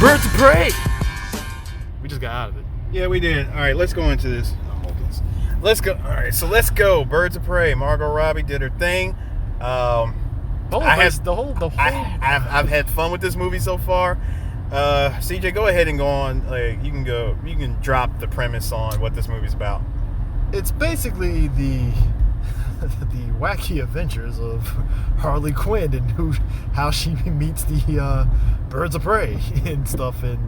Birds of Prey. We just got out of it. Yeah, we did. All right, let's go into this. Let's go. All right, so let's go. Birds of Prey. Margot Robbie did her thing. I've had fun with this movie so far. CJ, go ahead and go on. Like, you can drop the premise on what this movie's about. It's basically the wacky adventures of Harley Quinn and how she meets the Birds of Prey and stuff. And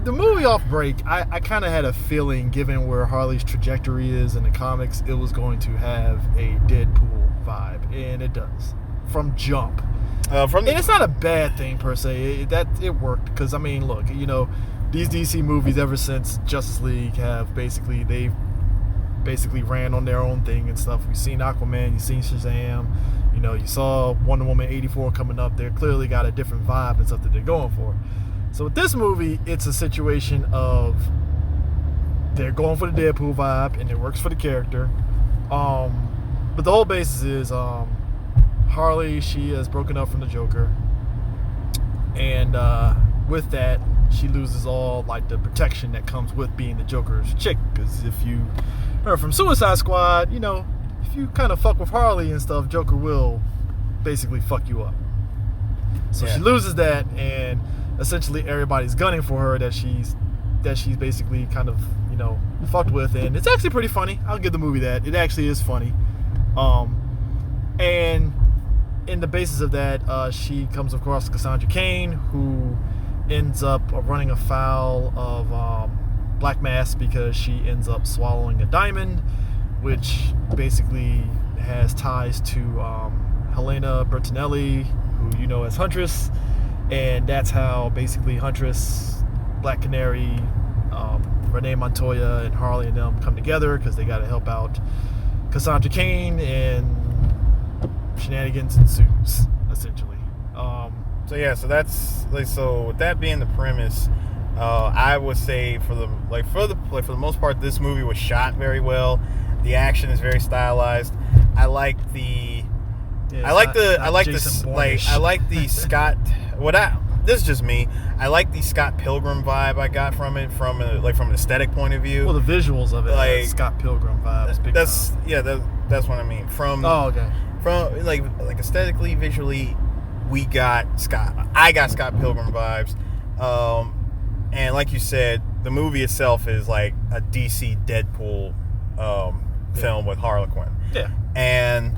the movie off break, I kind of had a feeling, given where Harley's trajectory is in the comics, it was going to have a Deadpool vibe, and it does from jump. And it's not a bad thing per se. It worked because, I mean, look, these DC movies ever since Justice League they've basically ran on their own thing and stuff. We've seen Aquaman, you've seen Shazam, you saw Wonder Woman 84 coming up. They're clearly got a different vibe and stuff that they're going for. So with this movie, it's a situation of they're going for the Deadpool vibe, and it works for the character. But the whole basis is Harley, she has broken up from the Joker, and with that, she loses all like the protection that comes with being the Joker's chick. Because if you are from Suicide Squad, if you kind of fuck with Harley and stuff, Joker will basically fuck you up. So she loses that, and essentially everybody's gunning for her that she's basically kind of fucked with, and it's actually pretty funny. I'll give the movie that. It actually is funny. And in the basis of that, she comes across Cassandra Cain, who ends up running afoul of Black Mass because she ends up swallowing a diamond, which basically has ties to Helena Bertinelli, who you know as Huntress. And that's how basically Huntress, Black Canary, Renee Montoya, and Harley and them come together because they got to help out Cassandra Cain, and shenanigans ensues essentially. So with that being the premise, I would say for the most part, this movie was shot very well. The action is very stylized. I like the Scott. This is just me. I like the Scott Pilgrim vibe I got from it, from an aesthetic point of view. Well, the visuals of it, Scott Pilgrim vibes. That's what I mean. From aesthetically, visually, we got Scott. I got Scott Pilgrim vibes, and like you said, the movie itself is like a DC Deadpool film with Harley Quinn. Yeah, and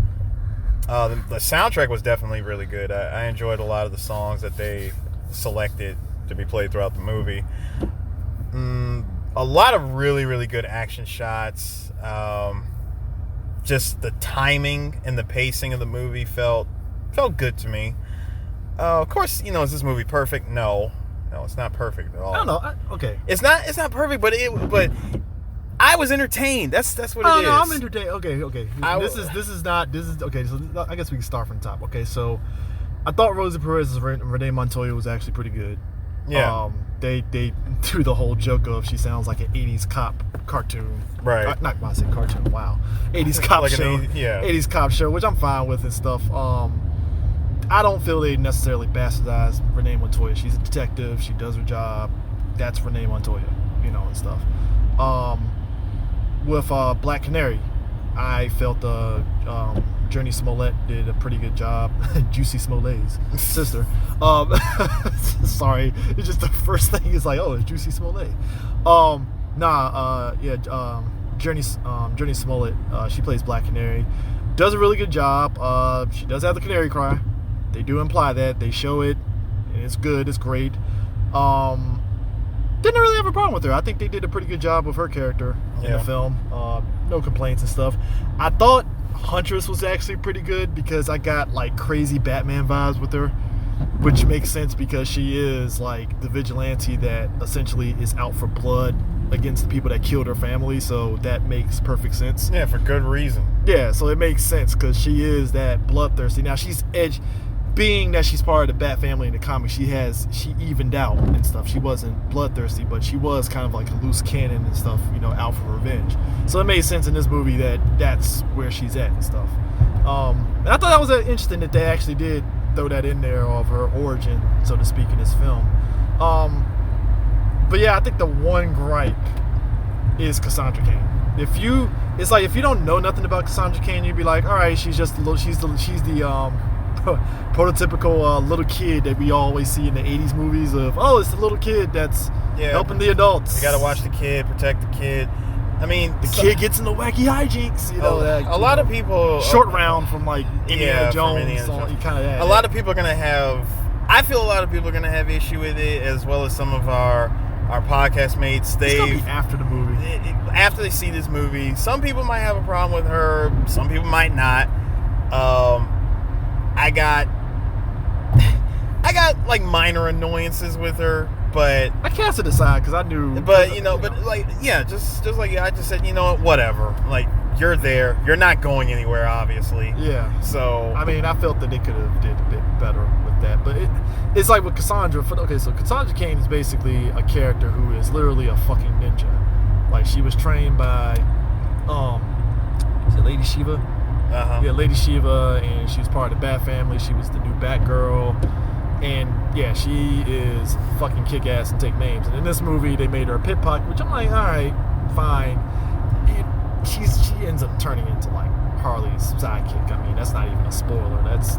the soundtrack was definitely really good. I enjoyed a lot of the songs that they selected to be played throughout the movie. A lot of really, really good action shots. Just the timing and the pacing of the movie felt good to me. Of course, is this movie perfect? No, it's not perfect at all. I don't know. Okay, it's not perfect, but I was entertained. That's what it is. No, I'm entertained. Okay. This is okay. So I guess we can start from the top. Okay, so I thought Rosie Perez's Renee Montoya was actually pretty good. Yeah. They do the whole joke of she sounds like an 80s cop cartoon. Right. Not when I say cartoon. Wow. 80s cop like show. 80s cop show, which I'm fine with and stuff. I don't feel they necessarily bastardize Renee Montoya. She's a detective. She does her job. That's Renee Montoya, and stuff. With Black Canary, I felt Journey Smollett did a pretty good job. Juicy Smollett's sister. Sorry, it's just the first thing is like, oh, it's Juicy Smollett. Journey Smollett. She plays Black Canary. Does a really good job. She does have the canary cry. They do imply that. They show it, and it's good. It's great. Didn't really have a problem with her. I think they did a pretty good job with her character in the film. No complaints and stuff. I thought Huntress was actually pretty good because I got like crazy Batman vibes with her, which makes sense because she is like the vigilante that essentially is out for blood against the people that killed her family. So that makes perfect sense. Yeah, for good reason. Yeah, so it makes sense because she is that bloodthirsty. Now she's being that she's part of the Bat family in the comics, she evened out and stuff. She wasn't bloodthirsty, but she was kind of like a loose cannon and stuff, out for revenge. So it made sense in this movie that that's where she's at and stuff. And I thought that was interesting that they actually did throw that in there of her origin, so to speak, in this film. But yeah, I think the one gripe is Cassandra Cain. It's like if you don't know nothing about Cassandra Cain, you'd be like, all right, she's the prototypical little kid that we always see in the 80s movies of, oh, it's the little kid that's helping the adults. You gotta watch the kid, protect the kid. I mean, the kid gets in the wacky hijinks, you know. A lot of people short round from like Indiana Jones. Kind of. A lot of people are gonna have. I feel a lot of people are gonna have issue with it, as well as some of our podcast mates. It's gonna be after the movie. After they see this movie, some people might have a problem with her. Some people might not. I got like minor annoyances with her. But I cast it aside because I knew. But just like I just said, whatever. Like, you're there, you're not going anywhere, obviously. Yeah. So I mean, I felt that they could have did a bit better with that. But it's like with Cassandra. So Cassandra Cain is basically a character who is literally a fucking ninja. Like, she was trained by, is it Lady Shiva? Uh-huh. Yeah, Lady Shiva, and she was part of the Bat family. She was the new Batgirl. And yeah, she is fucking kick ass and take names. And in this movie, they made her a pickpocket, which I'm like, all right, fine. She ends up turning into like Harley's sidekick. I mean, that's not even a spoiler. That's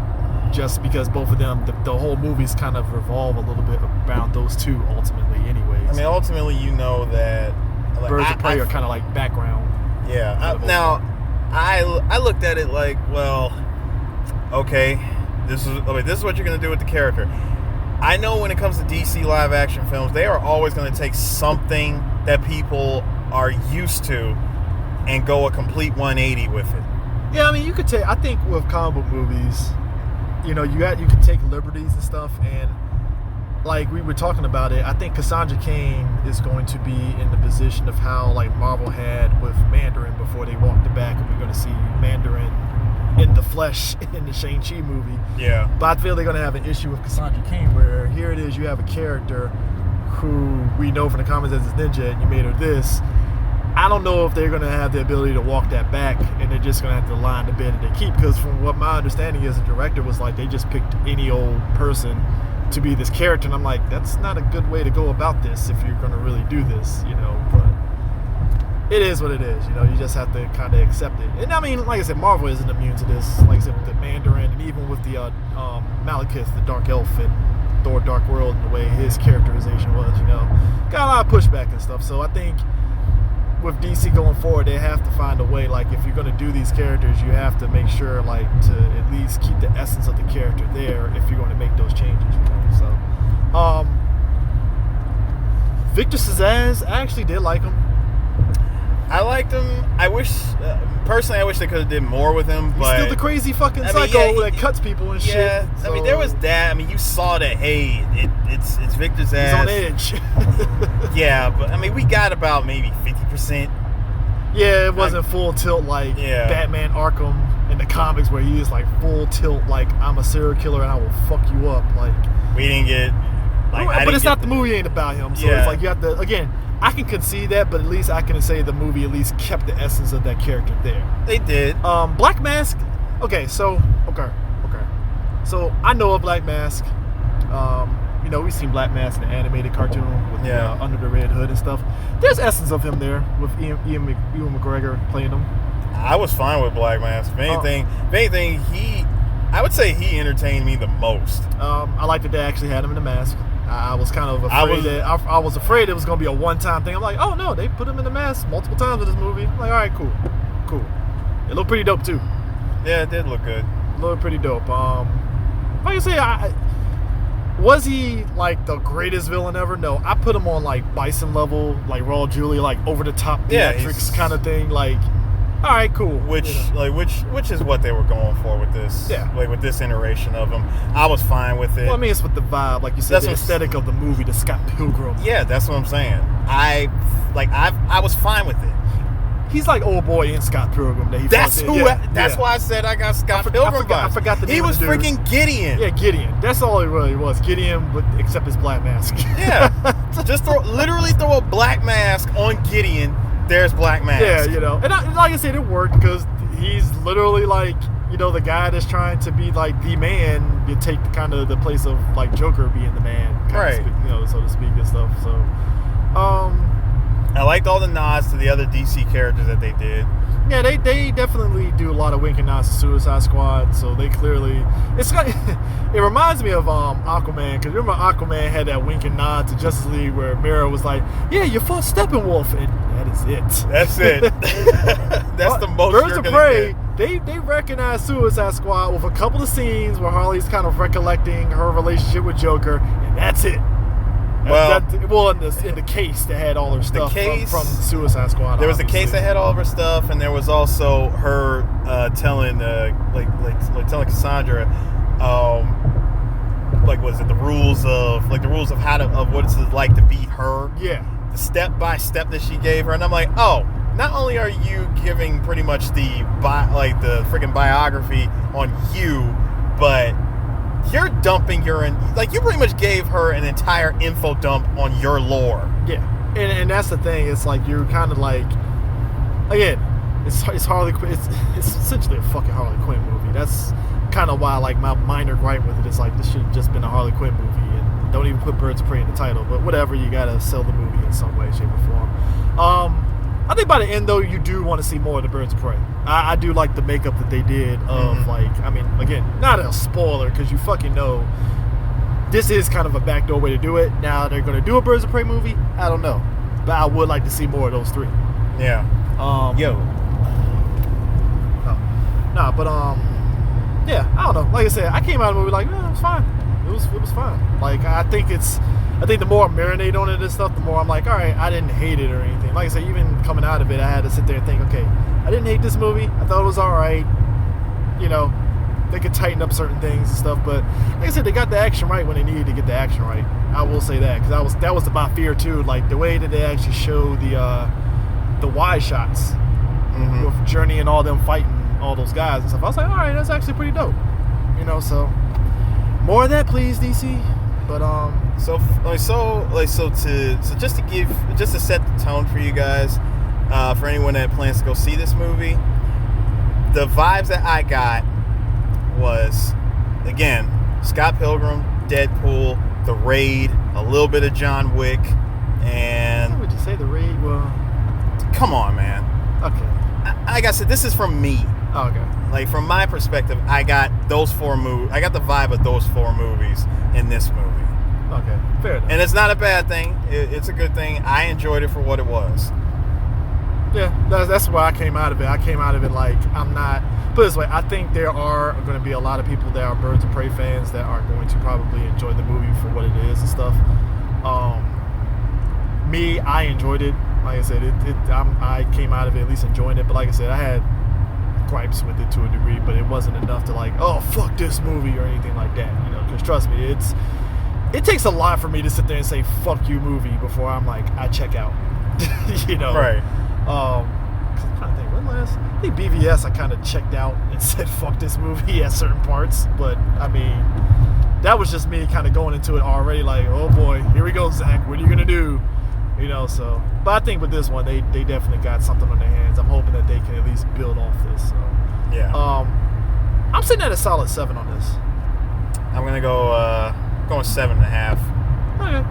just because both of them, the whole movies kind of revolve a little bit around those two ultimately, anyways. I mean, ultimately, you know that like, Birds of Prey are kind of like background. Yeah. Now, I looked at it like, well, okay. This is what you're going to do with the character. I know when it comes to DC live action films, they are always going to take something that people are used to and go a complete 180 with it. Yeah, I mean, you could take. I think with comic book movies, you can take liberties and stuff, and like we were talking about it, I think Cassandra Cain is going to be in the position of how like Marvel had with Mandarin before they walked it back, and we're going to see Mandarin in the flesh in the Shang-Chi movie. Yeah. But I feel they're going to have an issue with Cassandra Cain where here it is, you have a character who we know from the comics as a ninja, and you made her this. I don't know if they're going to have the ability to walk that back, and they're just going to have to line the bed that they keep, because from what my understanding is, the director was like, they just picked any old person to be this character, and I'm like, that's not a good way to go about this if you're going to really do this, but it is what it is, you just have to kind of accept it. And I mean, like I said, Marvel isn't immune to this. Like I said, with the Mandarin, and even with the Malekith, the Dark Elf in Thor Dark World, and the way his characterization was, got a lot of pushback and stuff. So I think with DC going forward, they have to find a way, like, if you're going to do these characters, you have to make sure, like, to at least keep the essence of the character there if you're going to make those changes, So, Victor Zsasz, I actually did like him. I liked him. I wish they could have did more with him. But he's still the crazy fucking psycho that cuts people and shit. Yeah, so. I mean, there was that. I mean, you saw that. Hey, it's Victor Zsasz. He's on edge. Yeah, but I mean, we got about maybe 50%. Yeah, it wasn't full tilt like Batman Arkham in the comics where he is like full tilt like I'm a serial killer and I will fuck you up. Like we didn't get. But it's not the movie ain't about him. So it's like you have to again. I can concede that, but at least I can say the movie at least kept the essence of that character there. They did. Black Mask. Okay. So I know of Black Mask. We've seen Black Mask in the animated cartoon with Under the Red Hood and stuff. There's essence of him there with Ian McGregor playing him. I was fine with Black Mask. If anything, I would say he entertained me the most. I liked that they actually had him in the mask. I was kind of afraid I was afraid it was going to be a one-time thing. I'm like, oh no, they put him in the mask multiple times in this movie. I'm like, all right, cool. It looked pretty dope too. Yeah, it did look good. It looked pretty dope. Like I say, was he like the greatest villain ever? No, I put him on like Bison level, like Raw Julia, like over the top theatrics kind of thing. Like, all right, cool. Which is what they were going for with this. Yeah. Like with this iteration of him, I was fine with it. Well, I mean, it's with the vibe, like you said, the aesthetic of the movie, the Scott Pilgrim. Yeah, that's what I'm saying. I was fine with it. He's like old boy in Scott Pilgrim. That's why I said I got Scott Pilgrim vibes. I forgot the name. He was freaking Gideon. Yeah, Gideon. That's all he really was. Gideon, except his black mask. Yeah. Just literally throw a black mask on Gideon. There's Black Mask. Yeah, and like I said, it worked because he's literally like, the guy that's trying to be like the man. You take kind of the place of like Joker being the man, right? So to speak. So, I liked all the nods to the other DC characters that they did. yeah, they definitely do a lot of wink and nods to Suicide Squad. So they clearly, it reminds me of Aquaman, because remember Aquaman had that wink and nod to Justice League where Mera was like, yeah, you fought Steppenwolf, and that is it. That's it. That's the most. Birds of Prey. They recognize Suicide Squad with a couple of scenes where Harley's kind of recollecting her relationship with Joker, and that's it. Well, in the case that had all her stuff from Suicide Squad. There was a case that had all of her stuff, and there was also her telling telling Cassandra, was it the rules of how to of what it's like to be her? Yeah. The step by step that she gave her, and I'm like, oh. Not only are you giving pretty much the freaking biography on you, but you're dumping you pretty much gave her an entire info dump on your lore. Yeah, and that's the thing. It's like you're kind of like, again, it's Harley Quinn. It's essentially a fucking Harley Quinn movie. That's kind of why like my minor gripe with it is like this should have just been a Harley Quinn movie, and don't even put Birds of Prey in the title. But whatever, you gotta sell the movie in some way, shape, or form. I think by the end, though, you do want to see more of the Birds of Prey. I do like the makeup that they did of, again, not a spoiler, because you fucking know this is kind of a backdoor way to do it. Now, they're going to do a Birds of Prey movie? I don't know. But I would like to see more of those three. Yeah. Yeah, I don't know. Like I said, I came out of the movie like, it was fine. It was fine. Like, I think the more I marinate on it and stuff, the more I'm like, all right, I didn't hate it or anything. Like I said, even coming out of it, I had to sit there and think, okay, I didn't hate this movie. I thought it was all right. You know, they could tighten up certain things and stuff, but like I said, they got the action right when they needed to get the action right. I will say that, because that was my fear too. Like the way that they actually show the wide shots with Journey and all them fighting all those guys and stuff. I was like, all right, that's actually pretty dope. You know, so more of that, please, DC. But just to set the tone for you guys, for anyone that plans to go see this movie, the vibes that I got was, again, Scott Pilgrim, Deadpool, The Raid, a little bit of John Wick, and... How would you say The Raid? Well... Come on, man. Okay. Like I said, this is from me. Oh, okay. Like, from my perspective, I got those four movies. I got the vibe of those four movies in this movie. Okay, fair enough. And it's not a bad thing. It's a good thing. I enjoyed it for what it was. Yeah, that's why I came out of it. I came out of it like, I'm not... Put it this way, I think there are going to be a lot of people that are Birds of Prey fans that are going to probably enjoy the movie for what it is and stuff. Me, I enjoyed it. Like I said, I came out of it at least enjoying it. But like I said, I had gripes with it to a degree, but it wasn't enough to like, oh, fuck this movie or anything like that. You know, because trust me, it takes a lot for me to sit there and say fuck you movie before I'm like, I check out. You know, right? I'm trying to think, I think BVS I kind of checked out and said fuck this movie at certain parts, but I mean, that was just me kind of going into it already like, oh boy, here we go, Zach, what are you gonna do? You know, so, but I think with this one, they definitely got something on their hands. I'm hoping that they can at least build off this. So, yeah. I'm sitting at a solid 7 on this. I'm gonna go going 7.5. Okay.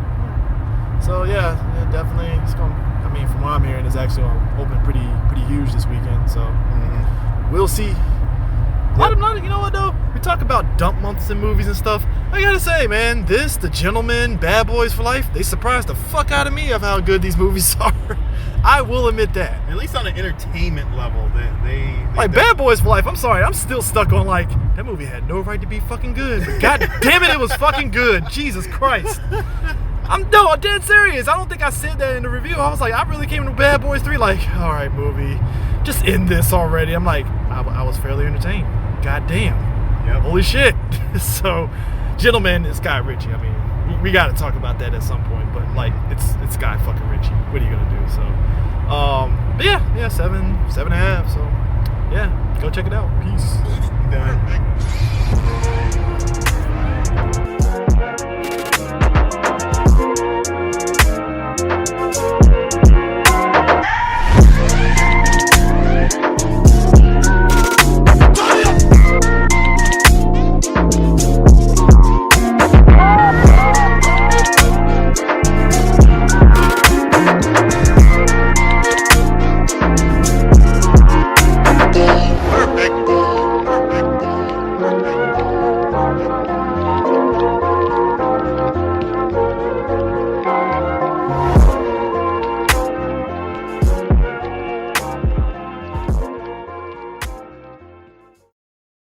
So yeah, definitely. It's going. I mean, from what I'm hearing, it's actually open pretty huge this weekend. So we'll see. You know what though? We talk about dump months in movies and stuff. I gotta say, man, The Gentlemen, Bad Boys for Life, they surprised the fuck out of me of how good these movies are. I will admit that. At least on an entertainment level, they like Bad Boys for Life. I'm sorry, I'm still stuck on like that movie had no right to be fucking good, but god damn it was fucking good. Jesus Christ. I'm dead serious. I don't think I said that in the review. I was like, I really came to Bad Boys 3 like, all right, movie, just end this already. I'm like, I was fairly entertained. God damn. Yep. Holy shit. So, Gentlemen, it's Guy Ritchie. I mean, we got to talk about that at some point, but like, it's Guy fucking Ritchie. What are you gonna do? So, but yeah, 7.5. So, yeah, go check it out. Peace. Done.